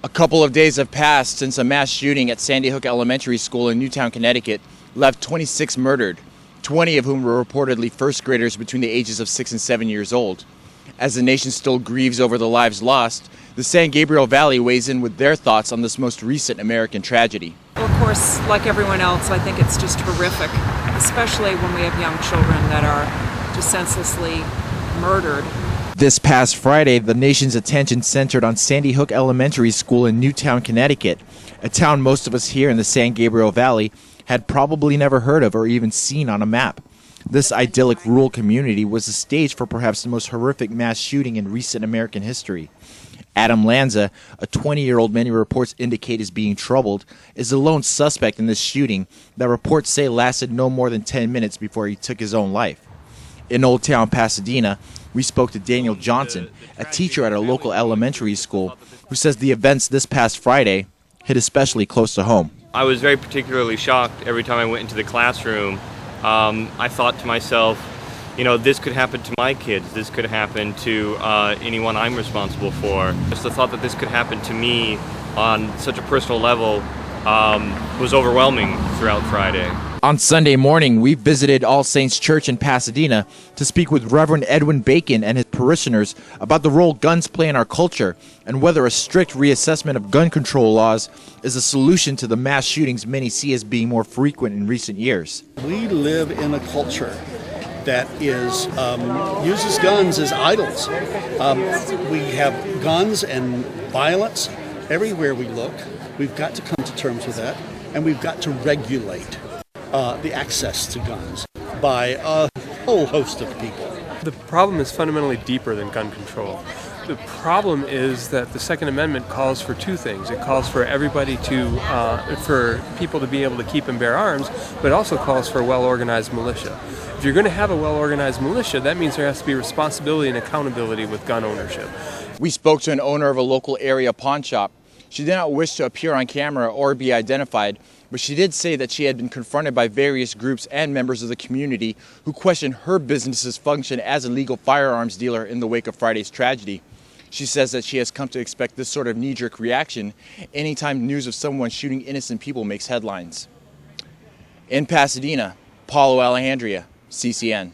A couple of days have passed since a mass shooting at Sandy Hook Elementary School in Newtown, Connecticut left 26 murdered, 20 of whom were reportedly first graders between the ages of 6 and 7 years old. As the nation still grieves over the lives lost, the San Gabriel Valley weighs in with their thoughts on this most recent American tragedy. Well, of course, like everyone else, I think it's just horrific, especially when we have young children that are just senselessly murdered. This past Friday, the nation's attention centered on Sandy Hook Elementary School in Newtown, Connecticut, a town most of us here in the San Gabriel Valley had probably never heard of or even seen on a map. This idyllic rural community was the stage for perhaps the most horrific mass shooting in recent American history. Adam Lanza, a 20-year-old many reports indicate is being troubled, is the lone suspect in this shooting that reports say lasted no more than 10 minutes before he took his own life. In Old Town, Pasadena, we spoke to Daniel Johnson, a teacher at a local elementary school, who says the events this past Friday hit especially close to home. I was very particularly shocked every time I went into the classroom. I thought to myself, this could happen to my kids. This could happen to anyone I'm responsible for. Just the thought that this could happen to me on such a personal level was overwhelming throughout Friday. On Sunday morning, we visited All Saints Church in Pasadena to speak with Reverend Edwin Bacon and his parishioners about the role guns play in our culture and whether a strict reassessment of gun control laws is a solution to the mass shootings many see as being more frequent in recent years. We live in a culture that uses guns as idols. We have guns and violence everywhere we look. We've got to come to terms with that, and we've got to regulate the access to guns by a whole host of people. The problem is fundamentally deeper than gun control. The problem is that the Second Amendment calls for two things. It calls for everybody for people to be able to keep and bear arms, but it also calls for a well-organized militia. If you're going to have a well-organized militia, that means there has to be responsibility and accountability with gun ownership. We spoke to an owner of a local area pawn shop. She did not wish to appear on camera or be identified, but she did say that she had been confronted by various groups and members of the community who questioned her business's function as a legal firearms dealer in the wake of Friday's tragedy. She says that she has come to expect this sort of knee-jerk reaction anytime news of someone shooting innocent people makes headlines. In Pasadena, Paulo Alejandria, CCN.